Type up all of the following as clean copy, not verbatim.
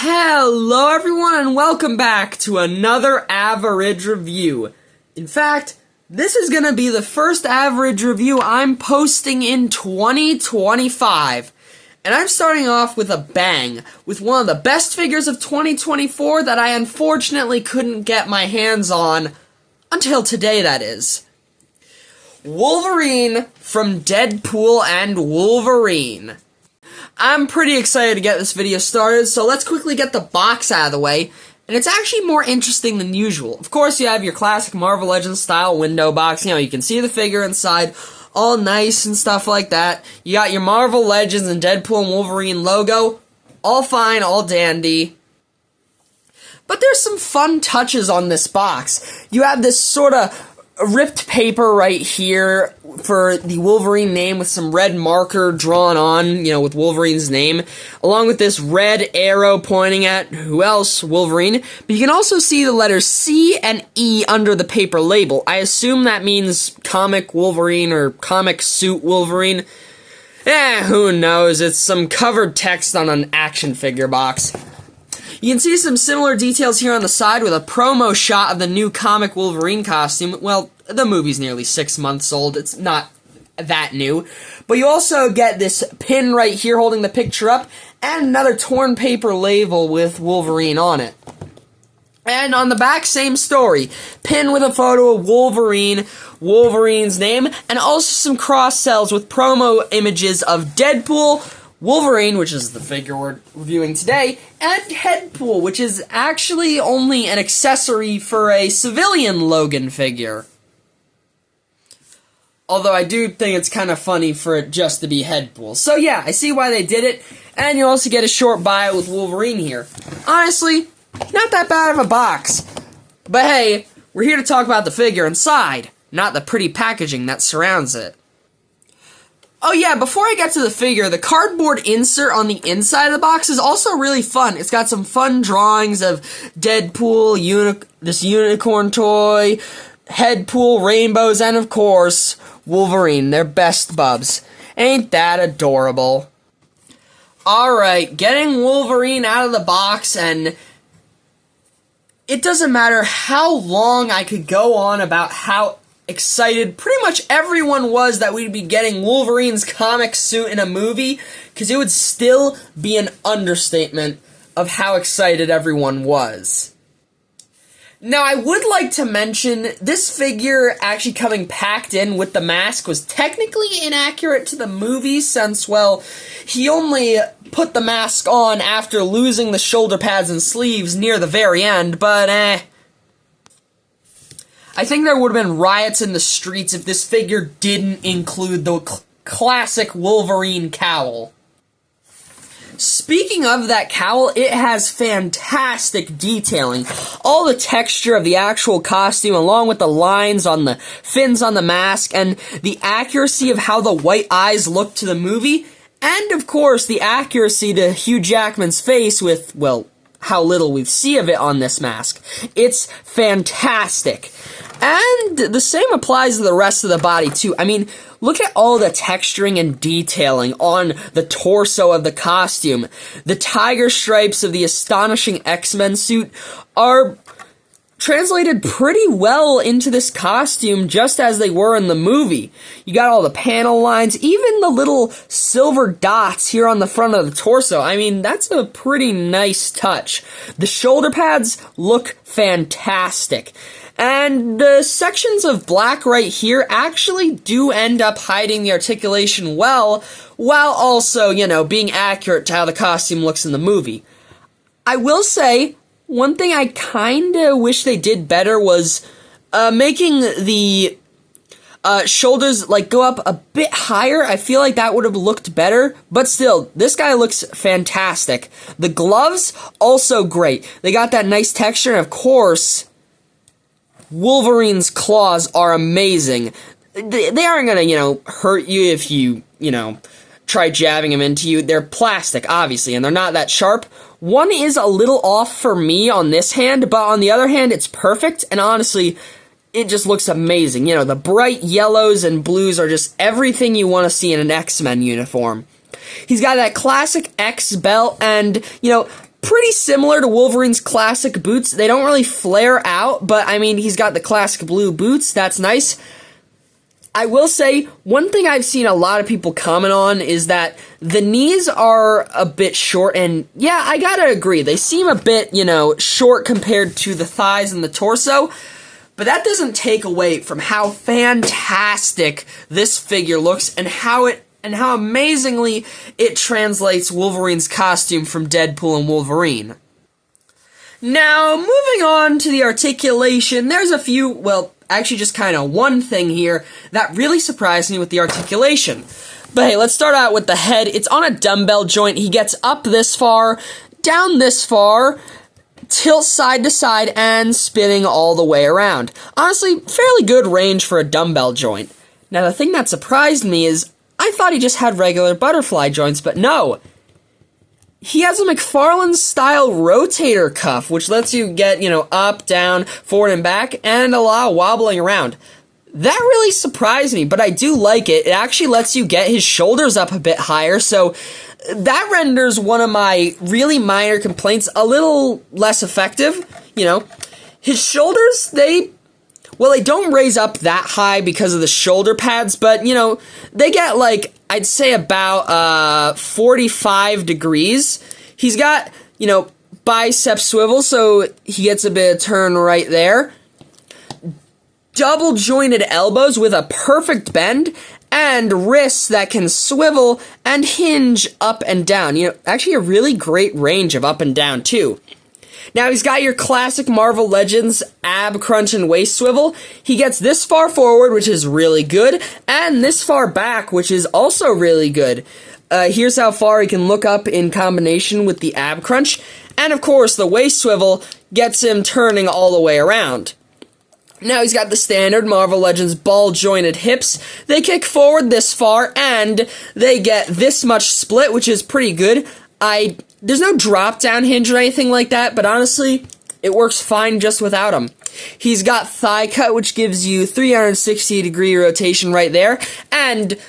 Hello everyone and welcome back to another average review. In fact, this is going to be the first average review I'm posting in 2025. And I'm starting off with a bang, with one of the best figures of 2024 that I unfortunately couldn't get my hands on, until today that is. Wolverine from Deadpool and Wolverine. I'm pretty excited to get this video started, so let's quickly get the box out of the way, and it's actually more interesting than usual. Of course, you have your classic Marvel Legends style window box, you can see the figure inside, all nice and stuff like that. You got your Marvel Legends and Deadpool and Wolverine logo, all fine, all dandy. But there's some fun touches on this box. You have this sort of ripped paper right here for the Wolverine name with some red marker drawn on, with Wolverine's name, along with this red arrow pointing at who else? Wolverine. But you can also see the letters C and E under the paper label. I assume that means comic Wolverine or comic suit Wolverine. Who knows? It's some covered text on an action figure box. You can see some similar details here on the side with a promo shot of the new comic Wolverine costume. Well, the movie's nearly 6 months old. It's not that new. But you also get this pin right here holding the picture up, and another torn paper label with Wolverine on it. And on the back, same story. Pin with a photo of Wolverine, Wolverine's name, and also some cross-sells with promo images of Deadpool, Wolverine, which is the figure we're reviewing today, and Deadpool, which is actually only an accessory for a civilian Logan figure. Although I do think it's kind of funny for it just to be Deadpool. So yeah, I see why they did it, and you also get a short bio with Wolverine here. Honestly, not that bad of a box. But hey, we're here to talk about the figure inside, not the pretty packaging that surrounds it. Oh yeah, before I get to the figure, the cardboard insert on the inside of the box is also really fun. It's got some fun drawings of Deadpool, this unicorn toy, Deadpool, rainbows, and of course, Wolverine, their best bubs. Ain't that adorable? Alright, getting Wolverine out of the box, and it doesn't matter how long I could go on about how excited pretty much everyone was that we'd be getting Wolverine's comic suit in a movie, because it would still be an understatement of how excited everyone was. Now, I would like to mention, this figure actually coming packed in with the mask was technically inaccurate to the movie, since, well, he only put the mask on after losing the shoulder pads and sleeves near the very end, but I think there would have been riots in the streets if this figure didn't include the classic Wolverine cowl. Speaking of that cowl, it has fantastic detailing. All the texture of the actual costume, along with the lines on the fins on the mask, and the accuracy of how the white eyes look to the movie, and of course the accuracy to Hugh Jackman's face with, well, how little we see of it on this mask. It's fantastic. And the same applies to the rest of the body, too. I mean, look at all the texturing and detailing on the torso of the costume. The tiger stripes of the astonishing X-Men suit are translated pretty well into this costume, just as they were in the movie. You got all the panel lines, even the little silver dots here on the front of the torso. I mean, that's a pretty nice touch. The shoulder pads look fantastic. And the sections of black right here actually do end up hiding the articulation well, while also, being accurate to how the costume looks in the movie. I will say, one thing I kinda wish they did better was making the shoulders go up a bit higher. I feel like that would have looked better, but still, this guy looks fantastic. The gloves, also great. They got that nice texture, and of course, Wolverine's claws are amazing. They aren't gonna, hurt you if you, try jabbing them into you. They're plastic, obviously, and they're not that sharp. One is a little off for me on this hand, but on the other hand, it's perfect, and honestly, it just looks amazing. The bright yellows and blues are just everything you want to see in an X-Men uniform. He's got that classic X belt, and, pretty similar to Wolverine's classic boots. They don't really flare out, but I mean, he's got the classic blue boots. That's nice. I will say, one thing I've seen a lot of people comment on is that the knees are a bit short, and yeah, I gotta agree. They seem a bit, short compared to the thighs and the torso, but that doesn't take away from how fantastic this figure looks and how amazingly it translates Wolverine's costume from Deadpool and Wolverine. Now, moving on to the articulation, there's a few, well, actually just kind of one thing here that really surprised me with the articulation. But hey, let's start out with the head. It's on a dumbbell joint. He gets up this far, down this far, tilt side to side, and spinning all the way around. Honestly, fairly good range for a dumbbell joint. Now, the thing that surprised me is I thought he just had regular butterfly joints, but no. He has a McFarlane-style rotator cuff, which lets you get, up, down, forward, and back, and a lot of wobbling around. That really surprised me, but I do like it. It actually lets you get his shoulders up a bit higher, so that renders one of my really minor complaints a little less effective. His shoulders, they don't raise up that high because of the shoulder pads, but, they get, I'd say about 45 degrees. He's got, bicep swivel, so he gets a bit of turn right there. Double jointed elbows with a perfect bend, and wrists that can swivel and hinge up and down. Actually a really great range of up and down, too. Now, he's got your classic Marvel Legends ab crunch and waist swivel. He gets this far forward, which is really good, and this far back, which is also really good. Here's how far he can look up in combination with the ab crunch. And, of course, the waist swivel gets him turning all the way around. Now, he's got the standard Marvel Legends ball-jointed hips. They kick forward this far, and they get this much split, which is pretty good. There's no drop-down hinge or anything like that, but honestly, it works fine just without them. He's got thigh cut, which gives you 360-degree rotation right there, and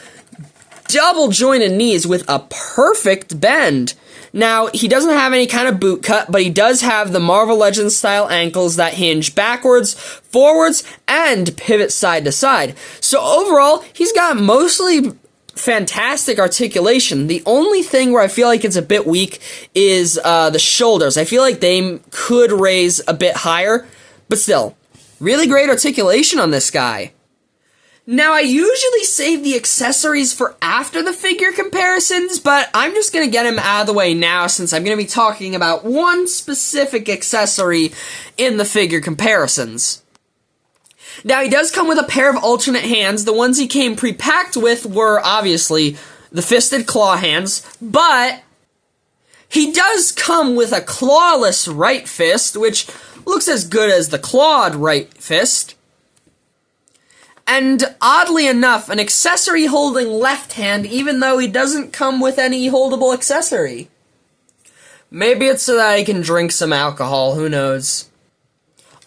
double-jointed knees with a perfect bend. Now, he doesn't have any kind of boot cut, but he does have the Marvel Legends-style ankles that hinge backwards, forwards, and pivot side to side. So overall, he's got mostly fantastic articulation. The only thing where I feel like it's a bit weak is the shoulders. I feel like they could raise a bit higher, but still, really great articulation on this guy. Now, I usually save the accessories for after the figure comparisons, but I'm just going to get him out of the way now since I'm going to be talking about one specific accessory in the figure comparisons. Now, he does come with a pair of alternate hands. The ones he came pre-packed with were, obviously, the fisted claw hands, but he does come with a clawless right fist, which looks as good as the clawed right fist. And, oddly enough, an accessory holding left hand, even though he doesn't come with any holdable accessory. Maybe it's so that he can drink some alcohol, who knows.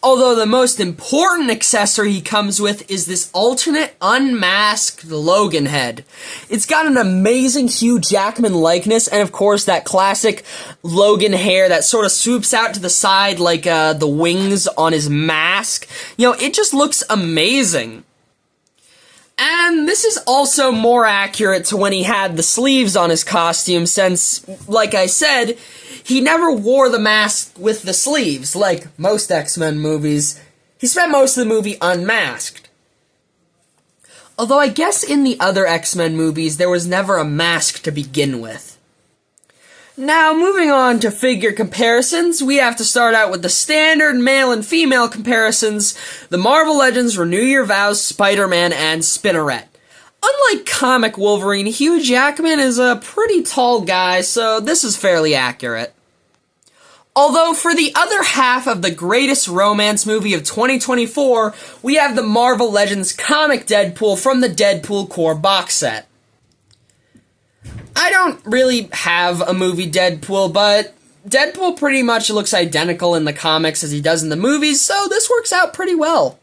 Although the most important accessory he comes with is this alternate unmasked Logan head. It's got an amazing Hugh Jackman likeness, and of course that classic Logan hair that sort of swoops out to the side like the wings on his mask. It just looks amazing. And this is also more accurate to when he had the sleeves on his costume since, like I said, he never wore the mask with the sleeves, like most X-Men movies. He spent most of the movie unmasked. Although I guess in the other X-Men movies, there was never a mask to begin with. Now, moving on to figure comparisons, we have to start out with the standard male and female comparisons, the Marvel Legends Renew Your Vows, Spider-Man, and Spinneret. Unlike comic Wolverine, Hugh Jackman is a pretty tall guy, so this is fairly accurate. Although, for the other half of the greatest romance movie of 2024, we have the Marvel Legends comic Deadpool from the Deadpool core box set. I don't really have a movie Deadpool, but Deadpool pretty much looks identical in the comics as he does in the movies, so this works out pretty well.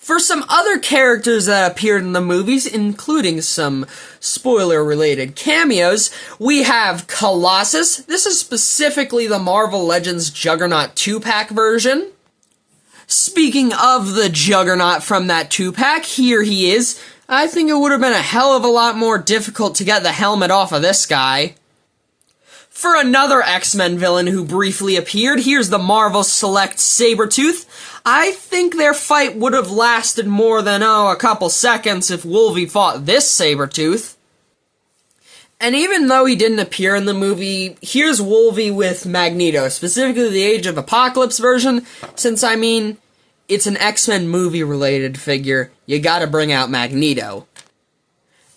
For some other characters that appeared in the movies, including some spoiler-related cameos, we have Colossus. This is specifically the Marvel Legends Juggernaut 2-pack version. Speaking of the Juggernaut from that 2-pack, here he is. I think it would have been a hell of a lot more difficult to get the helmet off of this guy. For another X-Men villain who briefly appeared, here's the Marvel Select Sabretooth. I think their fight would have lasted more than, a couple seconds if Wolvie fought this Sabretooth. And even though he didn't appear in the movie, here's Wolvie with Magneto, specifically the Age of Apocalypse version, since, it's an X-Men movie-related figure, you gotta bring out Magneto.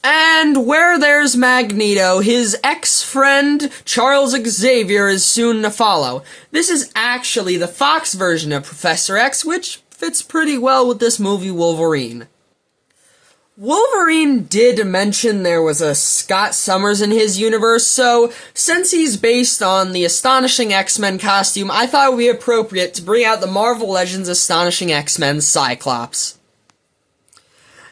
And where there's Magneto, his ex-friend Charles Xavier is soon to follow. This is actually the Fox version of Professor X, which fits pretty well with this movie Wolverine. Wolverine did mention there was a Scott Summers in his universe, so since he's based on the Astonishing X-Men costume, I thought it would be appropriate to bring out the Marvel Legends Astonishing X-Men Cyclops.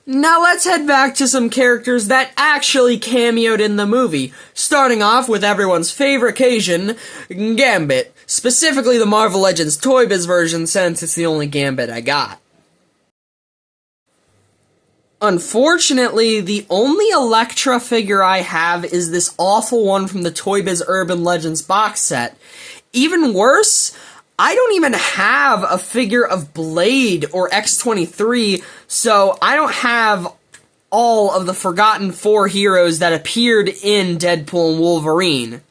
Now let's head back to some characters that actually cameoed in the movie, starting off with everyone's favorite Cajun, Gambit, specifically the Marvel Legends Toy Biz version since it's the only Gambit I got. Unfortunately, the only Elektra figure I have is this awful one from the Toy Biz Urban Legends box set. Even worse, I don't even have a figure of Blade or X-23, so I don't have all of the Forgotten Four heroes that appeared in Deadpool and Wolverine.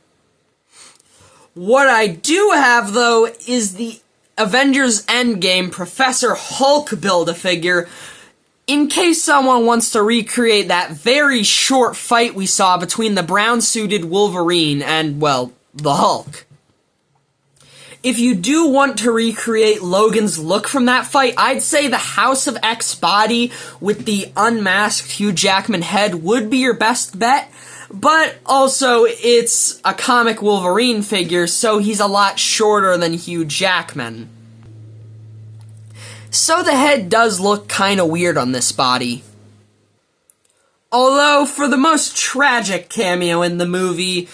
What I do have, though, is the Avengers Endgame Professor Hulk Build-A-Figure, in case someone wants to recreate that very short fight we saw between the brown-suited Wolverine and, well, the Hulk. If you do want to recreate Logan's look from that fight, I'd say the House of X body with the unmasked Hugh Jackman head would be your best bet, but also it's a comic Wolverine figure, so he's a lot shorter than Hugh Jackman. So the head does look kinda weird on this body. Although, for the most tragic cameo in the movie,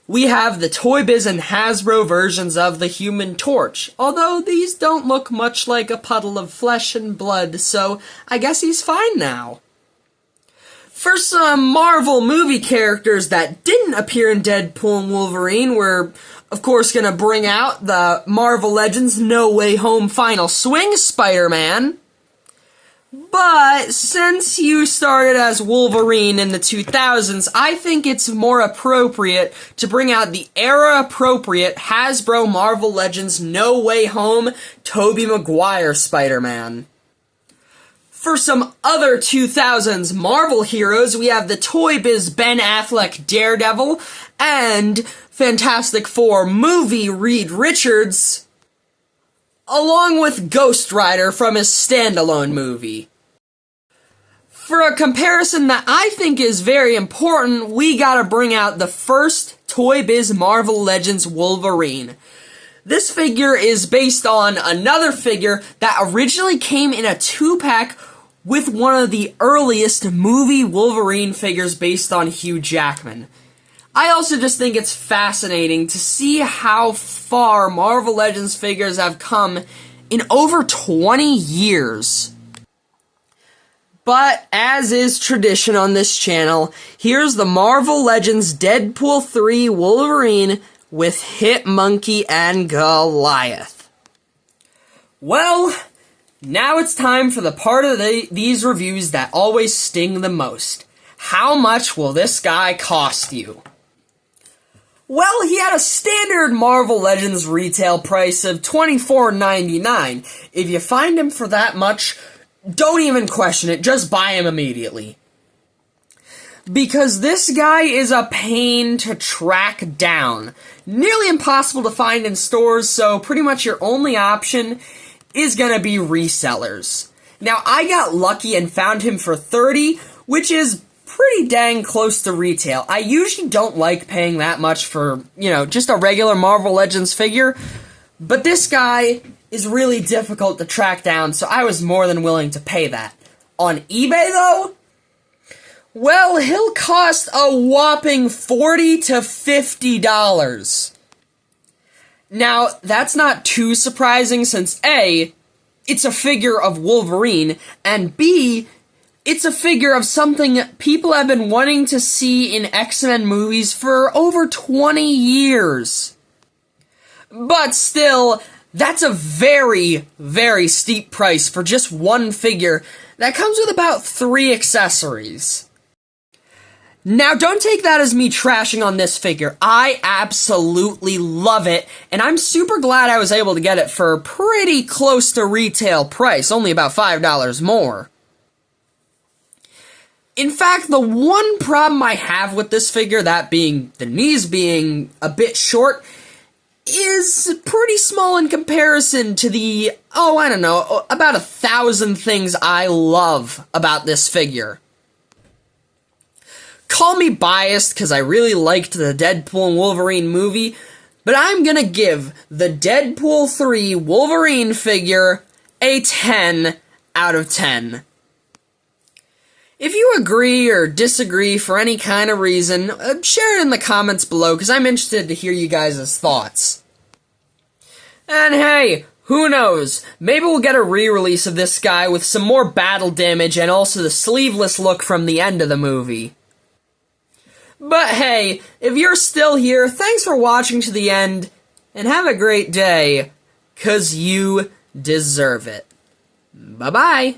we have the Toy Biz and Hasbro versions of the Human Torch, although these don't look much like a puddle of flesh and blood, so I guess he's fine now. For some Marvel movie characters that didn't appear in Deadpool and Wolverine, we're of course gonna bring out the Marvel Legends No Way Home Final Swing Spider-Man. But since you started as Wolverine in the 2000s, I think it's more appropriate to bring out the era-appropriate Hasbro Marvel Legends No Way Home Tobey Maguire Spider-Man. For some other 2000s Marvel heroes, we have the Toy Biz Ben Affleck Daredevil and Fantastic Four movie Reed Richards, along with Ghost Rider from his standalone movie. For a comparison that I think is very important, we gotta bring out the first Toy Biz Marvel Legends Wolverine. This figure is based on another figure that originally came in a 2-pack with one of the earliest movie Wolverine figures based on Hugh Jackman. I also just think it's fascinating to see how far Marvel Legends figures have come in over 20 years. But, as is tradition on this channel, here's the Marvel Legends Deadpool 3 Wolverine with Hit Monkey and Goliath. Well, now it's time for the part of these reviews that always sting the most. How much will this guy cost you? Well, he had a standard Marvel Legends retail price of $24.99. If you find him for that much, don't even question it, just buy him immediately. Because this guy is a pain to track down. Nearly impossible to find in stores, so pretty much your only option is gonna be resellers. Now, I got lucky and found him for $30, which is pretty dang close to retail. I usually don't like paying that much for, just a regular Marvel Legends figure, but this guy is really difficult to track down, so I was more than willing to pay that. On eBay, though? Well, he'll cost a whopping $40 to $50. Now, that's not too surprising since A, it's a figure of Wolverine, and B, it's a figure of something people have been wanting to see in X-Men movies for over 20 years. But still, that's a very, very steep price for just one figure that comes with about 3 accessories. Now, don't take that as me trashing on this figure. I absolutely love it, and I'm super glad I was able to get it for pretty close to retail price, only about $5 more. In fact, the one problem I have with this figure, that being the knees being a bit short, is pretty small in comparison to the, about 1,000 things I love about this figure. Call me biased because I really liked the Deadpool and Wolverine movie, but I'm gonna give the Deadpool 3 Wolverine figure a 10 out of 10. If you agree or disagree for any kind of reason, share it in the comments below because I'm interested to hear you guys' thoughts. And hey, who knows, maybe we'll get a re-release of this guy with some more battle damage and also the sleeveless look from the end of the movie. But hey, if you're still here, thanks for watching to the end, and have a great day, 'cause you deserve it. Bye-bye.